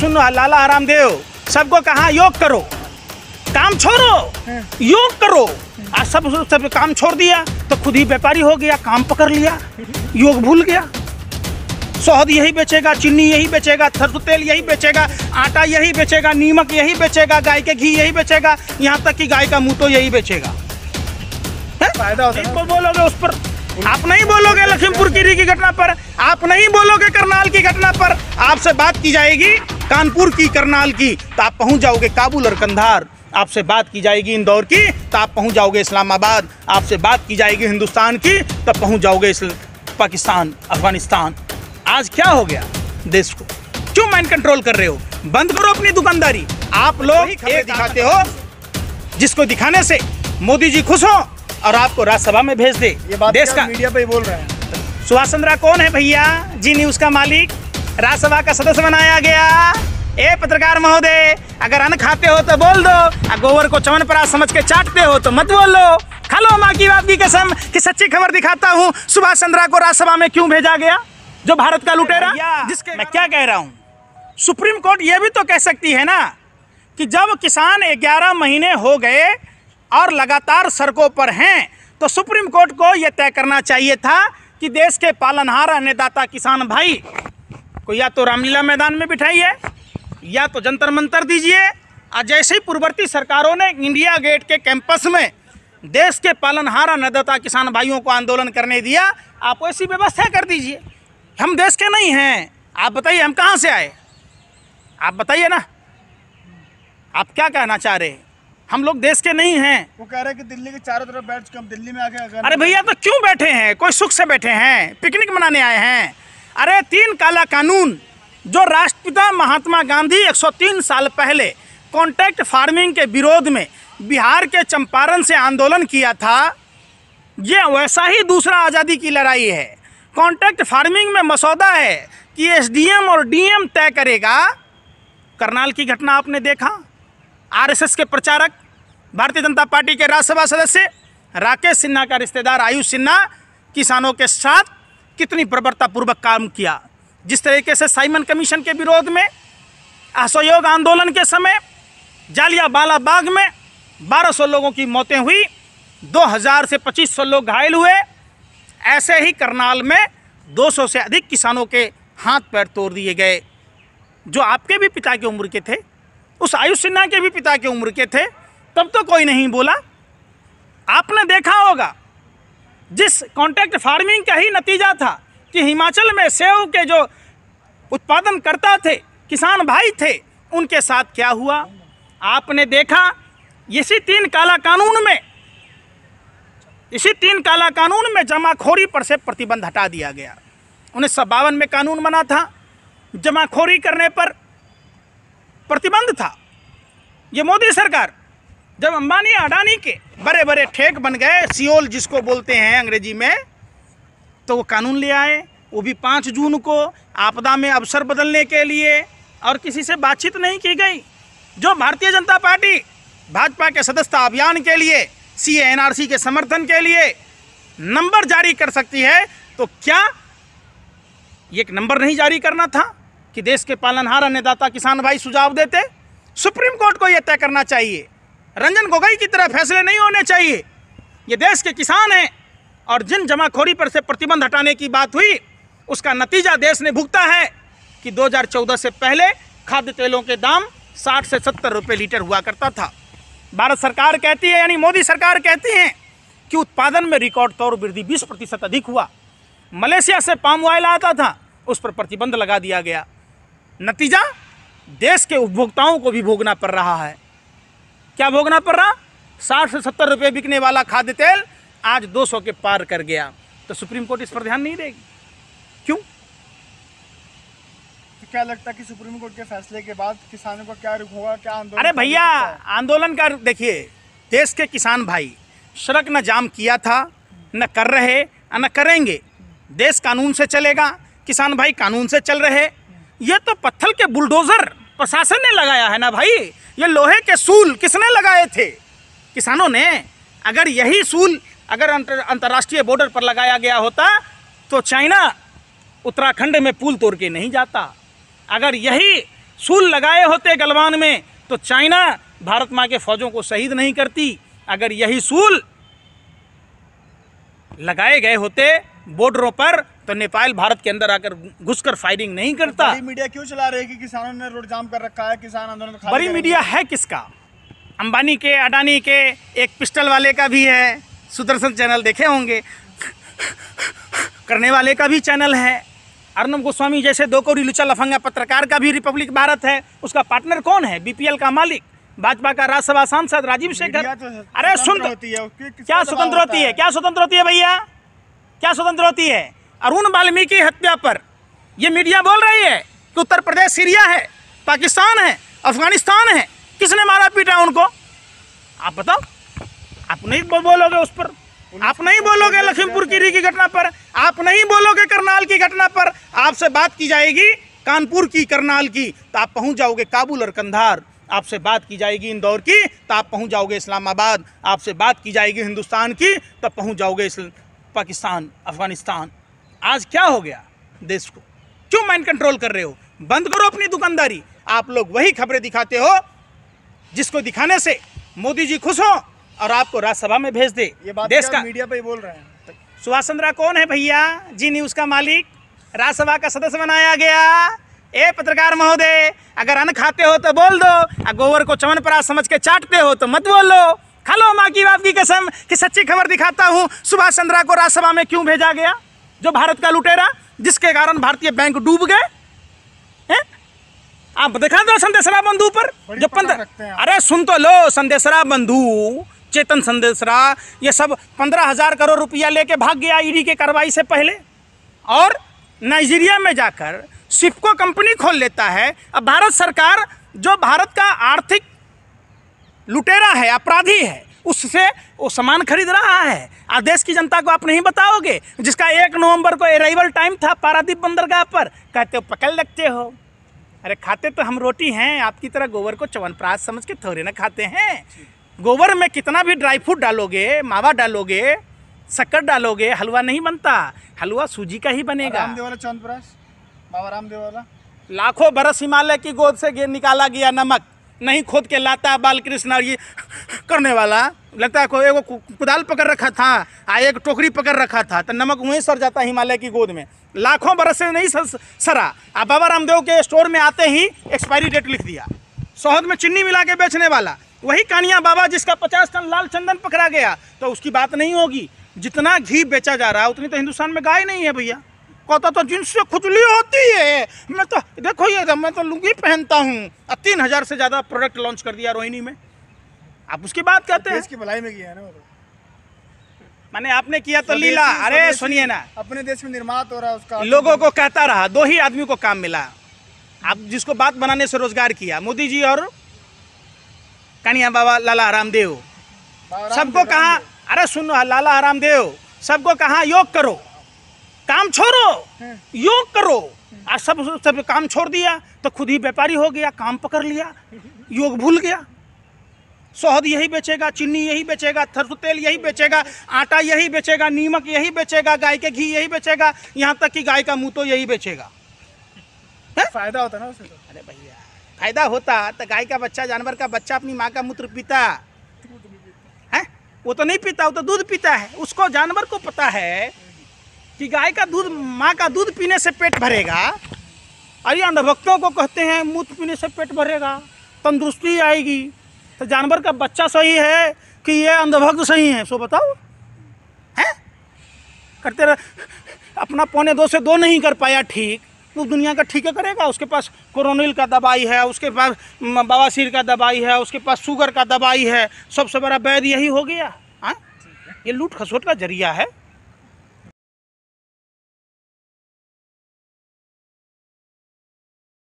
सुन लाला आरामदेव, सबको कहा योग करो, काम छोड़ो, योग करो। आज सब काम छोड़ दिया तो खुद ही व्यापारी हो गया, काम पकड़ लिया, योग भूल गया। शहद यही बेचेगा, चीनी यही बेचेगा, सरसों तेल यही बेचेगा, आटा यही बेचेगा, नीमक यही बेचेगा, गाय के घी यही बेचेगा, यहाँ तक कि गाय का मुंह तो यही बेचेगा। फायदा होता है। बोलोगे उस पर, आप नहीं बोलोगे लखीमपुर खीरी की घटना पर, आप नहीं बोलोगे करनाल की घटना पर। आपसे बात की जाएगी कानपुर की, करनाल की, तो आप पहुंच जाओगे काबुल और कंधार। आपसे बात की जाएगी इंदौर की तो आप पहुंच जाओगे इस्लामाबाद। आपसे बात की जाएगी हिंदुस्तान की तो पहुंच जाओगे पाकिस्तान, अफगानिस्तान। आज क्या हो गया देश को? क्यों माइंड कंट्रोल कर रहे हो? बंद करो अपनी दुकानदारी। आप लोग एक दिखाते हो जिसको दिखाने से मोदी जी खुश हो और आपको राज्यसभा में भेज दे। ये बात देश का मीडिया पे ही बोल रहे हैं। सुभाष चंद्रा कौन है भैया? जी न्यूज का मालिक, राज्यसभा का सदस्य बनाया गया। ए पत्रकार महोदय, अगर अन्न खाते हो तो बोल दो, गोबर को चवनप्राश समझ के चाटते हो तो मत बोल लो। खा लो माँ की बाप की कसम कि सच्ची खबर दिखाता हूँ। सुभाष चंद्रा को राज्यसभा में क्यों भेजा गया? जो भारत का लुटेरा, जिसके मैं क्या कह रहा हूँ, सुप्रीम कोर्ट ये भी तो कह सकती है ना कि जब किसान 11 महीने हो गए और लगातार सड़कों पर हैं तो सुप्रीम कोर्ट को यह तय करना चाहिए था कि देश के पालनहार अन्नदाता किसान भाई को या तो रामलीला मैदान में बिठाइए या तो जंतर मंतर दीजिए। और जैसे ही पूर्ववर्ती सरकारों ने इंडिया गेट के कैंपस में देश के पालनहार अन्नदाता किसान भाइयों को आंदोलन करने दिया, आप ऐसी व्यवस्था कर दीजिए। हम देश के नहीं हैं, आप बताइए हम कहाँ से आए? आप बताइए ना, आप क्या कहना चाह रहे हैं? हम लोग देश के नहीं हैं। वो कह रहे हैं कि दिल्ली के चारों तरफ बैठ के हम दिल्ली में आके। अरे भैया तो क्यों बैठे हैं? कोई सुख से बैठे हैं? पिकनिक मनाने आए हैं? अरे 3 काला कानून जो राष्ट्रपिता महात्मा गांधी 103 साल पहले कॉन्ट्रैक्ट फार्मिंग के विरोध में बिहार के चंपारण से आंदोलन किया था, ये वैसा ही दूसरा आज़ादी की लड़ाई है। कॉन्ट्रैक्ट फार्मिंग में मसौदा है कि एसडीएम और डीएम तय करेगा। करनाल की घटना आपने देखा, आरएसएस के प्रचारक, भारतीय जनता पार्टी के राज्यसभा सदस्य राकेश सिन्हा का रिश्तेदार आयुष सिन्हा किसानों के साथ कितनी बर्बरतापूर्वक काम किया। जिस तरीके से साइमन कमीशन के विरोध में असहयोग आंदोलन के समय जालियांवाला बाग में 1200 लोगों की मौतें हुई, 2000 से 2500 लोग घायल हुए, ऐसे ही करनाल में 200 से अधिक किसानों के हाथ पैर तोड़ दिए गए, जो आपके भी पिता की उम्र के थे, उस आयुष सिन्हा के भी पिता की उम्र के थे। तब तो कोई नहीं बोला। आपने देखा होगा जिस कॉन्ट्रैक्ट फार्मिंग का ही नतीजा था कि हिमाचल में सेब के जो उत्पादन करता थे किसान भाई थे, उनके साथ क्या हुआ आपने देखा। इसी 3 काला कानून में जमाखोरी पर से प्रतिबंध हटा दिया गया। 1952 में कानून बना था, जमाखोरी करने पर प्रतिबंध था। ये मोदी सरकार जब अंबानी अडानी के बड़े बड़े ठेक बन गए, सियोल जिसको बोलते हैं अंग्रेजी में, तो वो कानून ले आए, वो भी 5 जून को, आपदा में अवसर बदलने के लिए, और किसी से बातचीत नहीं की गई। जो भारतीय जनता पार्टी भाजपा के सदस्यता अभियान के लिए, सीए एनआरसी के समर्थन के लिए नंबर जारी कर सकती है, तो क्या एक नंबर नहीं जारी करना था कि देश के पालनहार अन्नदाता किसान भाई सुझाव देते? सुप्रीम कोर्ट को यह तय करना चाहिए। रंजन गोगोई की तरह फैसले नहीं होने चाहिए। ये देश के किसान हैं और जिन जमाखोरी पर से प्रतिबंध हटाने की बात हुई, उसका नतीजा देश ने भुगता है कि 2014 से पहले खाद्य तेलों के दाम 60 से 70 रुपये लीटर हुआ करता था। भारत सरकार कहती है, यानी मोदी सरकार कहती है कि उत्पादन में रिकॉर्ड तौर वृद्धि 20% अधिक हुआ। मलेशिया से पाम ऑयल आता था, उस पर प्रतिबंध लगा दिया गया। नतीजा देश के उपभोक्ताओं को भी भोगना पड़ रहा है। क्या भोगना पड़ रहा? 60 से 70 रुपये बिकने वाला खाद्य तेल आज 200 के पार कर गया। तो सुप्रीम कोर्ट इस पर ध्यान नहीं देगी, क्यों? तो क्या लगता है कि सुप्रीम कोर्ट के फैसले के बाद किसानों का क्या रुख होगा, क्या आंदोलन? अरे भैया, आंदोलन का देखिए, देश के किसान भाई सड़क न जाम किया था, न कर रहे, न करेंगे। देश कानून से चलेगा, किसान भाई कानून से चल रहे। ये तो पत्थर के बुलडोजर प्रशासन ने लगाया है ना भाई। ये लोहे के सूल किसने लगाए थे? किसानों ने। अगर यही सूल अगर अंतर्राष्ट्रीय बॉर्डर पर लगाया गया होता तो चाइना उत्तराखंड में पुल तोड़ के नहीं जाता। अगर यही सूल लगाए होते गलवान में तो चाइना भारत माँ के फौजों को शहीद नहीं करती। अगर यही सूल लगाए गए होते बॉर्डरों पर तो नेपाल भारत के अंदर आकर घुसकर फायरिंग नहीं करता। बड़ी मीडिया क्यों चला रही है कि किसानों ने रोड जाम कर रखा है, किसान आंदोलन खाली बड़ी करेंगे? मीडिया है किसका? अंबानी के, अडानी के, एक पिस्टल वाले का भी है, सुदर्शन चैनल देखे होंगे, करने वाले का भी चैनल है, अर्नब गोस्वामी जैसे दो कोरी लुचा लफंगा पत्रकार का भी रिपब्लिक भारत है। उसका पार्टनर कौन है? बीपीएल का मालिक, भाजपा का राज्यसभा सांसद राजीव शेखर। मीडिया तो अरे सुन, स्वतंत्र होती है, उसकी किसका क्या दबाव स्वतंत्र होता होती है? क्या स्वतंत्र होती है भैया? क्या स्वतंत्र होती है? अरुण वाल्मीकि हत्या पर ये मीडिया बोल रही है कि उत्तर प्रदेश सीरिया है, पाकिस्तान है, अफगानिस्तान है। किसने मारा पीटा उनको? आप बताओ। आप नहीं बोलोगे उस पर, आप नहीं बोलोगे लखीमपुर खीरी की घटना पर, आप नहीं बोलोगे करनाल की घटना पर। आपसे बात की जाएगी कानपुर की, करनाल की, तो आप पहुंच जाओगे काबुल और कंधार। आपसे बात की जाएगी इंदौर की तो आप पहुंच जाओगे इस्लामाबाद। आपसे बात की जाएगी हिंदुस्तान की तो पहुंच जाओगे पाकिस्तान, अफगानिस्तान। आज क्या हो गया देश को? क्यों माइंड कंट्रोल कर रहे हो? बंद करो अपनी दुकानदारी। आप लोग वही खबरें दिखाते हो जिसको दिखाने से मोदी जी खुश हो और आपको राज्यसभा में भेज दे। ये बात देश का मीडिया पे ही बोल रहे हैं। सुभाष चंद्रा कौन है भैया? जी न्यूज़ का मालिक, राज्यसभा का सदस्य बनाया गया। ए पत्रकार महोदय, अगर अन्न खाते हो तो बोल दो, और गोबर को च्यवनप्राश समझ के चाटते हो तो मत बोलो। खा लो माँ की बाप की कसम कि सच्ची खबर दिखाता हूँ। सुभाष चंद्रा को राज्यसभा में क्यों भेजा गया? जो भारत का लुटेरा, जिसके कारण भारतीय बैंक डूब गए हैं? आप दिखा दो संदेशरा बंधु पर जो अरे सुन तो लो, संदेशरा बंधु, चेतन संदेशरा, ये सब 15,000 करोड़ रुपया लेके भाग गया ईडी के कार्रवाई से पहले, और नाइजीरिया में जाकर सिप्को कंपनी खोल लेता है। अब भारत सरकार जो भारत का आर्थिक लुटेरा है, अपराधी है, उससे वो सामान खरीद रहा है। आज देश की जनता को आप नहीं बताओगे, जिसका 1 नवंबर को अराइवल टाइम था पारादीप बंदरगाह पर, कहते हो पकड़ लगते हो। अरे खाते तो हम रोटी हैं, आपकी तरह गोबर को च्यवनप्राश समझ के थोड़े ना खाते हैं। गोबर में कितना भी ड्राई फ्रूट डालोगे, मावा डालोगे, शक्कर डालोगे, हलवा नहीं बनता। हलवा सूजी का ही बनेगा। रामदेव वाला च्यवनप्राश, बाबा रामदेव वाला, लाखों बरस हिमालय की गोद से निकाला गया नमक नहीं खोद के लाता बालकृष्ण और ये करने वाला। लगता है कोई एगो कुदाल पकड़ रखा था, एक टोकरी पकड़ रखा था, तो नमक वहीं सर जाता हिमालय की गोद में। लाखों बरस से नहीं सरा। अब बाबा रामदेव के स्टोर में आते ही एक्सपायरी डेट लिख दिया। शहद में चीनी मिला के बेचने वाला वही कानिया बाबा जिसका 50 टन लाल चंदन पकड़ा गया, तो उसकी बात नहीं होगी। जितना घी बेचा जा रहा है उतनी तो हिंदुस्तान में गाय नहीं है भैया। कहता तो जिनसे खुजली होती है, मैं तो देखो ये मैं तो लुंगी पहनता हूँ। अब 3,000 से ज़्यादा प्रोडक्ट लॉन्च कर दिया रोहिणी में। आप उसकी बात कहते हैं? देश की भलाई में किया है ना वो तो। मैंने आपने किया तो लीला। अरे सुनिए ना, अपने देश में निर्मात हो रहा है उसका। लोगों को कहता रहा, 2 ही आदमी को काम मिला। आप जिसको बात बनाने से रोजगार किया, मोदी जी और कानिया बाबा लाला रामदेव। सबको कहा, अरे सुनो, लाला रामदेव सबको कहा योग करो, काम छोड़ो, योग करो। आज सब काम छोड़ दिया तो खुद ही व्यापारी हो गया, काम पकड़ लिया, योग भूल गया। शहद यही बेचेगा, चीनी यही बेचेगा, सरसों तेल यही बेचेगा, आटा यही बेचेगा, नीमक यही बेचेगा, गाय के घी यही बेचेगा, यहाँ तक कि गाय का मुँह तो यही बेचेगा। फायदा होता ना उससे तो। अरे भैया, फायदा होता तो गाय का बच्चा, जानवर का बच्चा अपनी माँ का मूत्र पीता है? वो तो नहीं पीता, वो तो दूध पीता है। उसको, जानवर को पता है कि गाय का दूध, माँ का दूध पीने से पेट भरेगा। अरे अंधभक्तों को कहते हैं मूत्र पीने से पेट भरेगा, तंदुरुस्ती आएगी। तो जानवर का बच्चा सही है कि ये अंधभक्त सही है? सो बताओ। हैं करते रह, अपना 1.25 से 2 नहीं कर पाया ठीक, तो दुनिया का ठीक है करेगा? उसके पास कोरोनिल का दवाई है, उसके पास बवासीर का दवाई है, उसके पास शुगर का दवाई है, सबसे बड़ा वैद्य यही हो गया। हाँ, ये लूट खसोट का जरिया है।